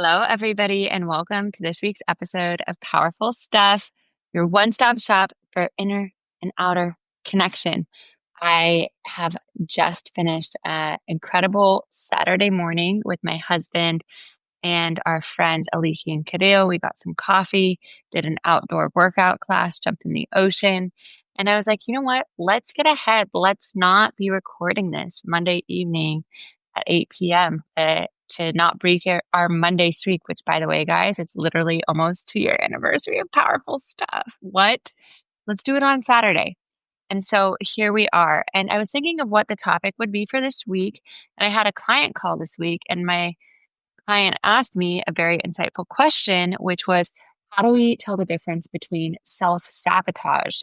Hello, everybody, and welcome to this week's episode of Powerful Stuff, your one-stop shop for inner and outer connection. I have just finished an incredible Saturday morning with my husband and our friends Aliki and Kadeo. We got some coffee, did an outdoor workout class, jumped in the ocean, and I was like, you know what? Let's get ahead. Let's not be recording this Monday evening at 8 p.m. To not break our Monday streak, which, by the way, guys, it's literally almost 2-year anniversary of Powerful Stuff. What? Let's do it on Saturday. And so here we are. And I was thinking of what the topic would be for this week. And I had a client call this week, and my client asked me a very insightful question, which was, how do we tell the difference between self-sabotage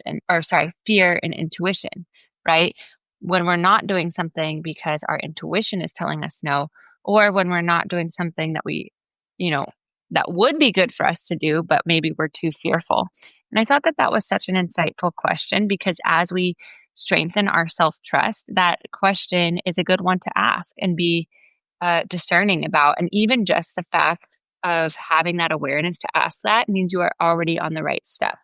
fear and intuition, right? When we're not doing something because our intuition is telling us no, or when we're not doing something that you know, that would be good for us to do, but maybe we're too fearful. And I thought that that was such an insightful question because as we strengthen our self-trust, that question is a good one to ask and be discerning about. And even just the fact of having that awareness to ask that means you are already on the right step,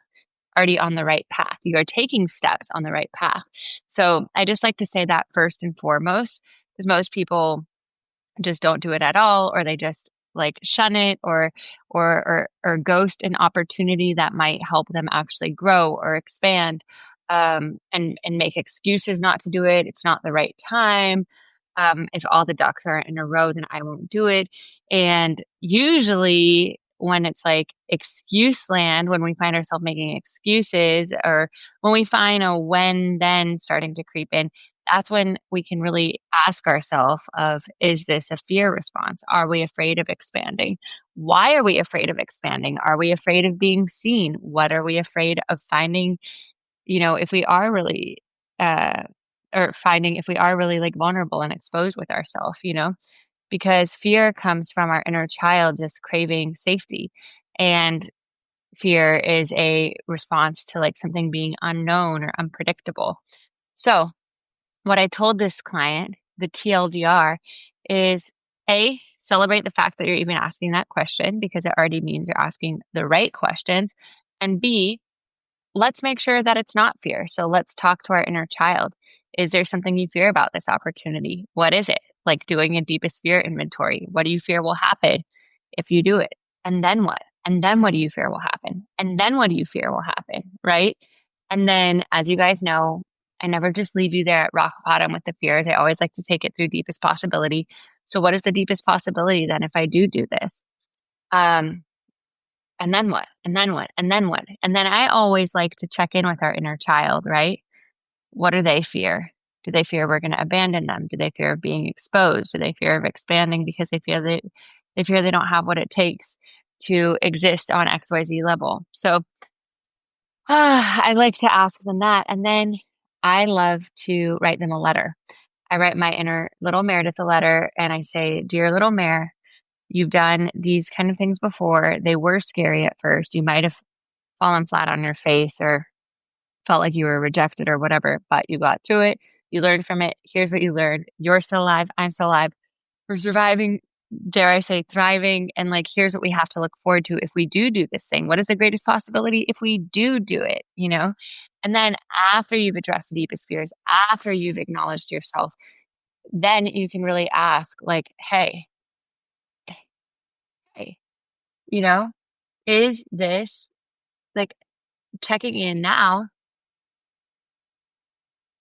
already on the right path. You are taking steps on the right path. So I just like to say that first and foremost, because most people just don't do it at all, or they just like shun it or ghost an opportunity that might help them actually grow or expand, and make excuses not to do it. It's not the right time. If all the ducks aren't in a row, then I won't do it. And usually when it's like excuse land, when we find ourselves making excuses, or when we find a when then starting to creep in, that's when we can really ask ourselves of, is this a fear response? Are we afraid of expanding? Why are we afraid of expanding? Are we afraid of being seen? What are we afraid of finding, if we are really, or finding if we are really like vulnerable and exposed with ourselves, because fear comes from our inner child just craving safety. And fear is a response to like something being unknown or unpredictable. So what I told this client, the TLDR, is A, celebrate the fact that you're even asking that question because it already means you're asking the right questions. And B, let's make sure that it's not fear. So let's talk to our inner child. Is there something you fear about this opportunity? What is it? Like doing a deepest fear inventory. What do you fear will happen if you do it? And then what? And then what do you fear will happen? And then what do you fear will happen? Right? And then, as you guys know, I never just leave you there at rock bottom with the fears. I always like to take it through deepest possibility. So what is the deepest possibility then if I do this? And then what? And then what? And then what? And then I always like to check in with our inner child, right? What do they fear? Do they fear we're going to abandon them? Do they fear of being exposed? Do they fear of expanding because they fear they don't have what it takes to exist on XYZ level? So I like to ask them that. And then I love to write them a letter. I write my inner little Meredith a letter and I say, dear little Mare, you've done these kind of things before. They were scary at first. You might have fallen flat on your face or felt like you were rejected or whatever, but you got through it. You learned from it. Here's what you learned. You're still alive. I'm still alive. We're surviving, dare I say, thriving. And like, here's what we have to look forward to if we do this thing. What is the greatest possibility if we do it, And then after you've addressed the deepest fears, after you've acknowledged yourself, then you can really ask like, hey, you know, is this like checking in now?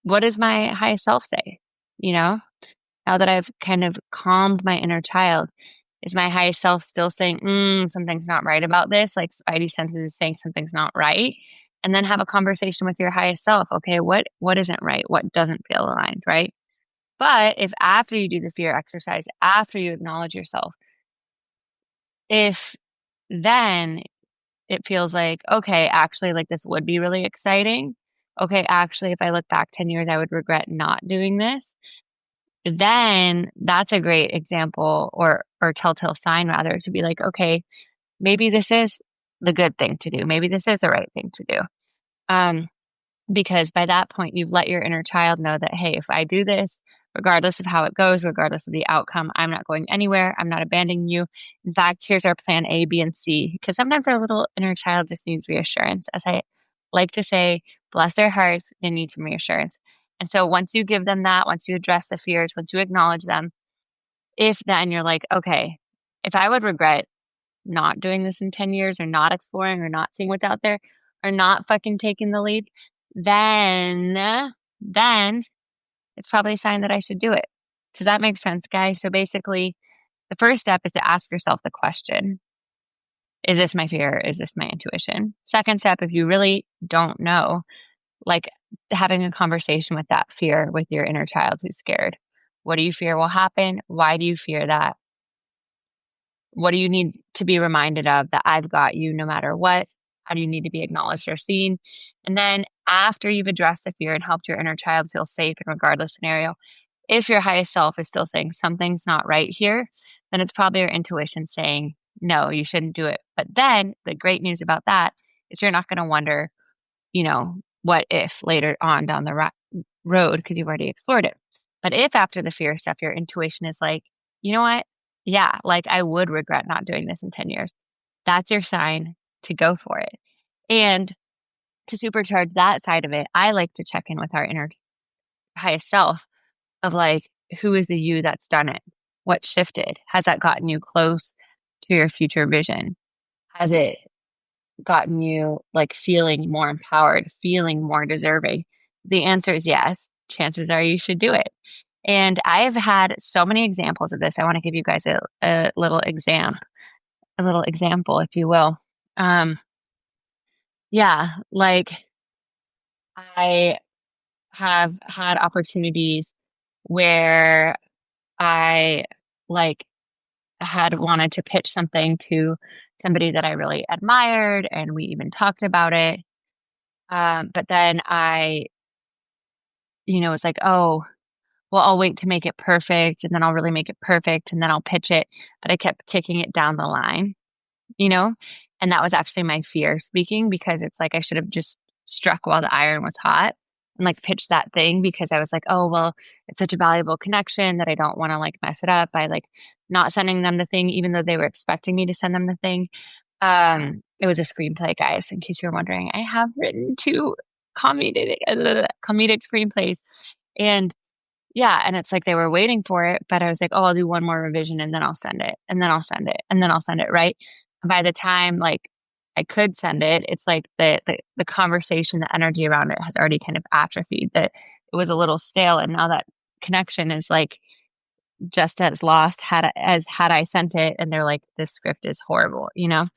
What does my highest self say? Now that I've kind of calmed my inner child, is my highest self still saying, something's not right about this? Like spidey senses is saying something's not right. And then have a conversation with your highest self. Okay, what isn't right? What doesn't feel aligned, right? But if after you do the fear exercise, after you acknowledge yourself, if then it feels like, okay, actually, like this would be really exciting. Okay, actually, if I look back 10 years, I would regret not doing this. Then that's a great example or telltale sign rather to be like, okay, maybe this is the good thing to do. Maybe this is the right thing to do. Because by that point, you've let your inner child know that, hey, if I do this, regardless of how it goes, regardless of the outcome, I'm not going anywhere. I'm not abandoning you. In fact, here's our plan A, B, and C. Because sometimes our little inner child just needs reassurance. As I like to say, bless their hearts, they need some reassurance. And so once you give them that, once you address the fears, once you acknowledge them, if then you're like, okay, if I would regret not doing this in 10 years or not exploring or not seeing what's out there or not fucking taking the leap, then it's probably a sign that I should do it. Does that make sense, guys? So basically, the first step is to ask yourself the question, is this my fear? Is this my intuition? Second step, if you really don't know, like having a conversation with that fear with your inner child who's scared. What do you fear will happen? Why do you fear that? What do you need to be reminded of that I've got you no matter what? How do you need to be acknowledged or seen? And then after you've addressed the fear and helped your inner child feel safe in regardless scenario, if your highest self is still saying something's not right here, then it's probably your intuition saying, no, you shouldn't do it. But then the great news about that is you're not going to wonder, what if later on down the road because you've already explored it. But if after the fear stuff, your intuition is like, you know what? Yeah, like I would regret not doing this in 10 years. That's your sign to go for it. And to supercharge that side of it, I like to check in with our inner highest self of like, who is the you that's done it? What shifted? Has that gotten you close to your future vision? Has it gotten you like feeling more empowered, feeling more deserving? The answer is yes. Chances are you should do it. And I have had so many examples of this. I want to give you guys a little example, if you will. Yeah, like I have had opportunities where I like had wanted to pitch something to somebody that I really admired, and we even talked about it. But then was like, oh, well, I'll wait to make it perfect, and then I'll really make it perfect, and then I'll pitch it. But I kept kicking it down the line, you know? And that was actually my fear speaking because it's like I should have just struck while the iron was hot and like pitched that thing because I was like, oh, well, it's such a valuable connection that I don't want to like mess it up by like not sending them the thing, even though they were expecting me to send them the thing. It was a screenplay, guys, in case you're wondering. I have written two comedic screenplays. And yeah, and it's like they were waiting for it, but I was like, "Oh, I'll do one more revision and then I'll send it, and then I'll send it, and then I'll send it," right? And by the time, like, I could send it, it's like the conversation, the energy around it has already kind of atrophied, that it was a little stale, and now that connection is, like, just as lost had I sent it, and they're like, "This script is horrible," you know?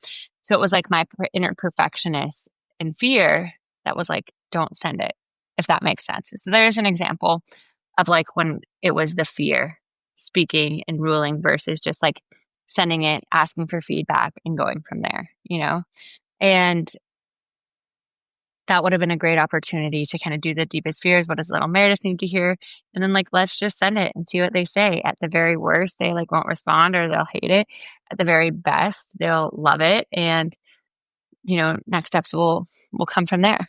So it was like my inner perfectionist and fear that was like, "Don't send it," if that makes sense. So there's an example of like when it was the fear speaking and ruling versus just like sending it, asking for feedback and going from there, you know? And that would have been a great opportunity to kind of do the deepest fears. What does little Meredith need to hear? And then like, let's just send it and see what they say. At the very worst, they like won't respond or they'll hate it. At the very best, they'll love it. And, next steps will come from there.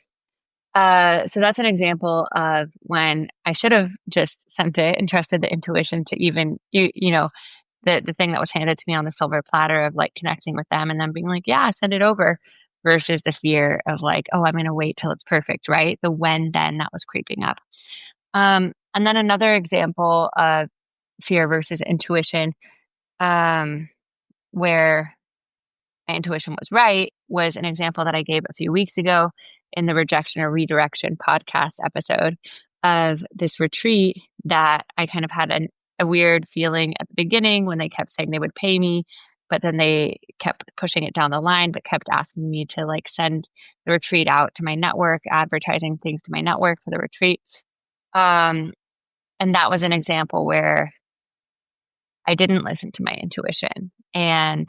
So that's an example of when I should have just sent it and trusted the intuition to even, the thing that was handed to me on the silver platter of like connecting with them and then being like, yeah, send it over versus the fear of like, oh, I'm going to wait till it's perfect, right? The when then that was creeping up. And then another example of fear versus intuition, where my intuition was right was an example that I gave a few weeks ago in the Rejection or Redirection podcast episode of this retreat that I kind of had a weird feeling at the beginning when they kept saying they would pay me, but then they kept pushing it down the line, but kept asking me to like send the retreat out to my network, advertising things to my network for the retreat. And that was an example where I didn't listen to my intuition and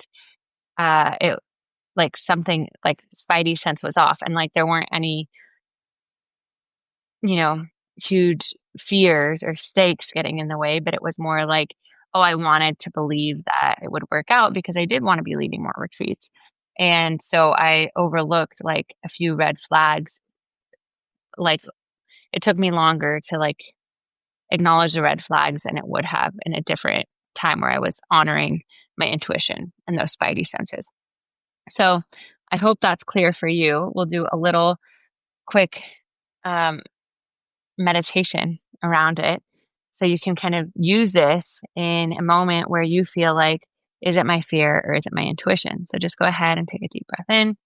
it like something like spidey sense was off and like there weren't any, huge fears or stakes getting in the way, but it was more like, oh, I wanted to believe that it would work out because I did want to be leading more retreats. And so I overlooked like a few red flags. Like it took me longer to like acknowledge the red flags than it would have in a different time where I was honoring my intuition and those spidey senses. So I hope that's clear for you. We'll do a little quick um, meditation around it so you can kind of use this in a moment where you feel like, is it my fear or is it my intuition? So just go ahead and take a deep breath in.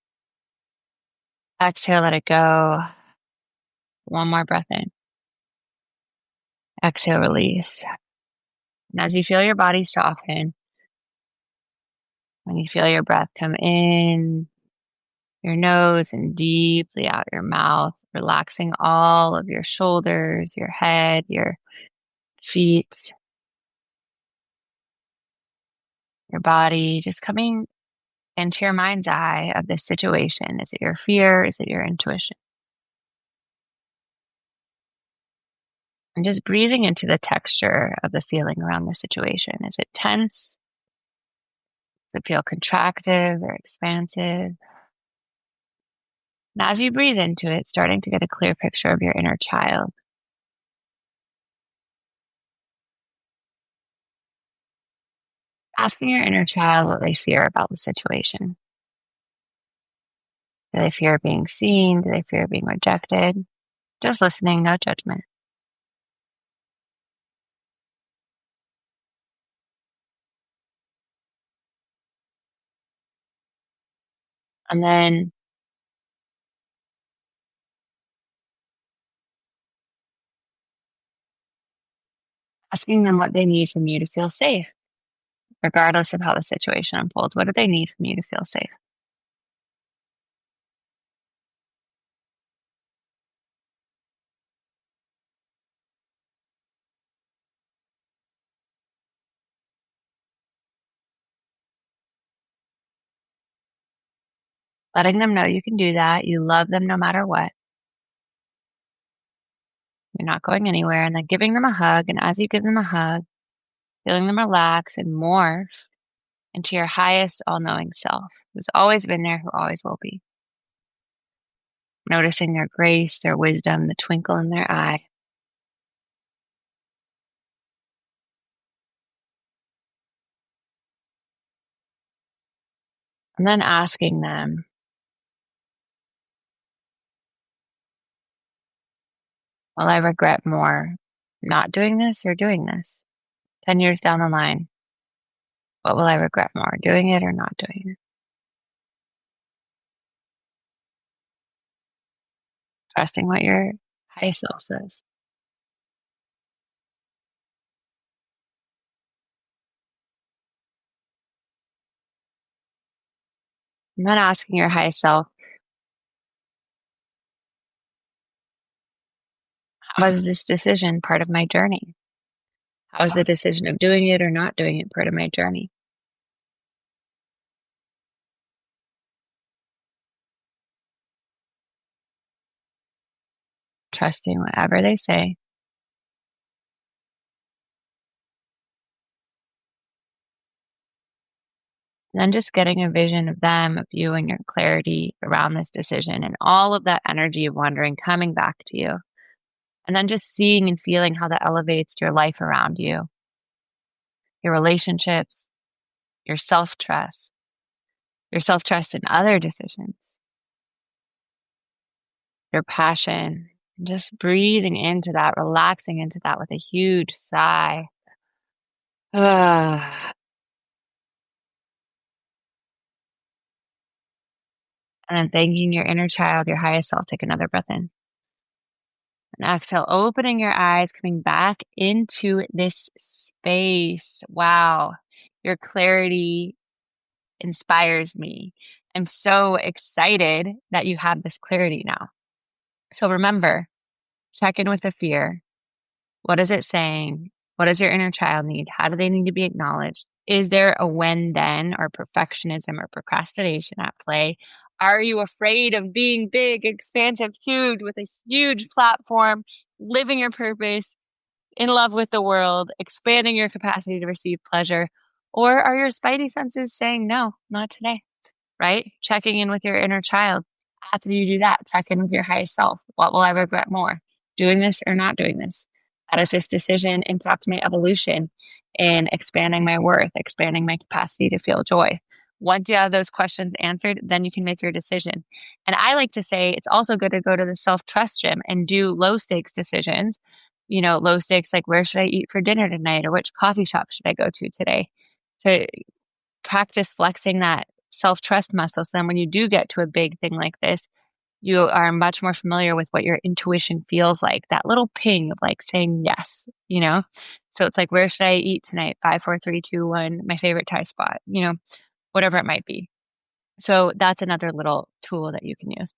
Exhale, let it go. One more breath in. Exhale, release. And as you feel your body soften, when you feel your breath come in your nose and deeply out your mouth, relaxing all of your shoulders, your head, your feet, your body, just coming into your mind's eye of this situation. Is it your fear? Is it your intuition? And just breathing into the texture of the feeling around the situation. Is it tense? Does it feel contractive or expansive? And as you breathe into it, starting to get a clear picture of your inner child. Asking your inner child what they fear about the situation. Do they fear being seen? Do they fear being rejected? Just listening, no judgment. And then asking them what they need from you to feel safe, regardless of how the situation unfolds. What do they need from you to feel safe? Letting them know you can do that. You love them no matter what. You're not going anywhere. And then giving them a hug. And as you give them a hug, feeling them relax and morph into your highest all knowing self, who's always been there, who always will be. Noticing their grace, their wisdom, the twinkle in their eye. And then asking them, will I regret more not doing this or doing this? 10 years down the line, what will I regret more, doing it or not doing it? Trusting what your high self says. And then asking your high self, how is this decision part of my journey? How is the decision of doing it or not doing it part of my journey? Trusting whatever they say. And then just getting a vision of them, of you and your clarity around this decision and all of that energy of wondering coming back to you. And then just seeing and feeling how that elevates your life around you, your relationships, your self-trust in other decisions, your passion, just breathing into that, relaxing into that with a huge sigh. Ah. And then thanking your inner child, your highest self. Take another breath in. And exhale, opening your eyes, coming back into this space. Wow. Your clarity inspires me. I'm so excited that you have this clarity now. So remember, check in with the fear. What is it saying? What does your inner child need? How do they need to be acknowledged? Is there a when then or perfectionism or procrastination at play? Are you afraid of being big, expansive, huge with a huge platform, living your purpose, in love with the world, expanding your capacity to receive pleasure? Or are your spidey senses saying, no, not today, right? Checking in with your inner child. After you do that, check in with your highest self. What will I regret more? Doing this or not doing this? How does this decision impact my evolution in expanding my worth, expanding my capacity to feel joy? Once you have those questions answered, then you can make your decision. And I like to say it's also good to go to the self-trust gym and do low stakes decisions. Low stakes like where should I eat for dinner tonight, or which coffee shop should I go to today? To practice flexing that self-trust muscle. So then when you do get to a big thing like this, you are much more familiar with what your intuition feels like, that little ping of like saying yes. So it's like, where should I eat tonight? 5, 4, 3, 2, 1, my favorite Thai spot, whatever it might be. So that's another little tool that you can use.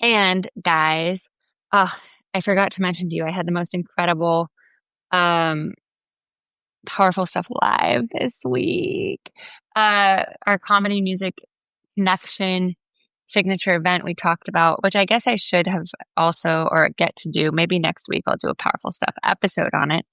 And guys, I forgot to mention to you, I had the most incredible, powerful stuff live this week. Our comedy music connection signature event we talked about, which I guess I should have also, or get to do maybe next week. I'll do a powerful stuff episode on it.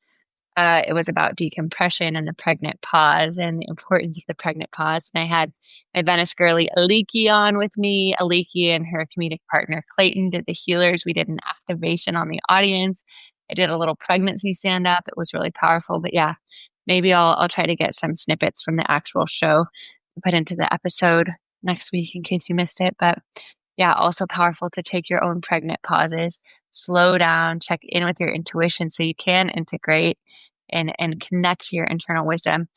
It was about decompression and the pregnant pause and the importance of the pregnant pause. And I had my Venice girlie Aliki on with me. Aliki and her comedic partner Clayton did the healers. We did an activation on the audience. I did a little pregnancy stand up. It was really powerful. But yeah, maybe I'll try to get some snippets from the actual show to put into the episode next week in case you missed it. But yeah, also powerful to take your own pregnant pauses, slow down, check in with your intuition so you can integrate and connect to your internal wisdom.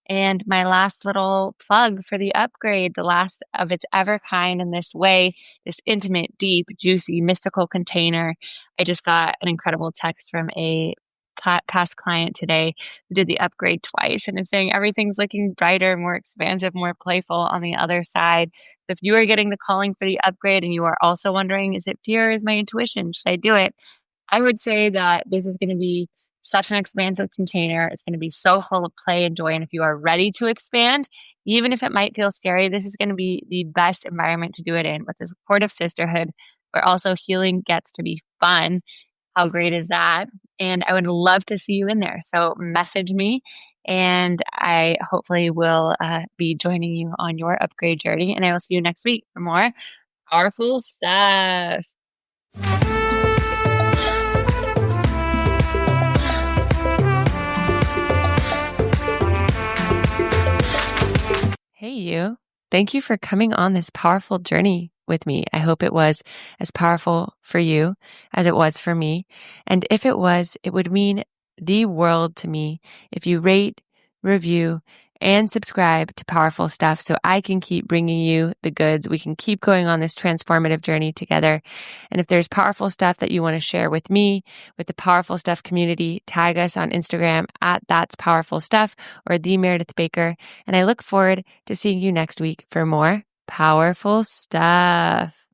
And my last little plug for the upgrade, the last of its ever kind in this way, this intimate, deep, juicy, mystical container. I just got an incredible text from a past client today who did the upgrade twice and is saying everything's looking brighter, more expansive, more playful on the other side. So if you are getting the calling for the upgrade and you are also wondering, is it fear or is my intuition? Should I do it? I would say that this is going to be such an expansive container. It's going to be so full of play and joy. And if you are ready to expand, even if it might feel scary, this is going to be the best environment to do it in, with the support of sisterhood, where also healing gets to be fun. How great is that? And I would love to see you in there. So message me, and I hopefully will be joining you on your upgrade journey. And I will see you next week for more powerful stuff. Hey, you. Thank you for coming on this powerful journey with me. I hope it was as powerful for you as it was for me. And if it was, it would mean the world to me if you rate, review, and subscribe to Powerful Stuff so I can keep bringing you the goods. We can keep going on this transformative journey together. And if there's powerful stuff that you want to share with me, with the Powerful Stuff community, tag us on Instagram at That's Powerful Stuff or the Meredith Baker. And I look forward to seeing you next week for more powerful stuff.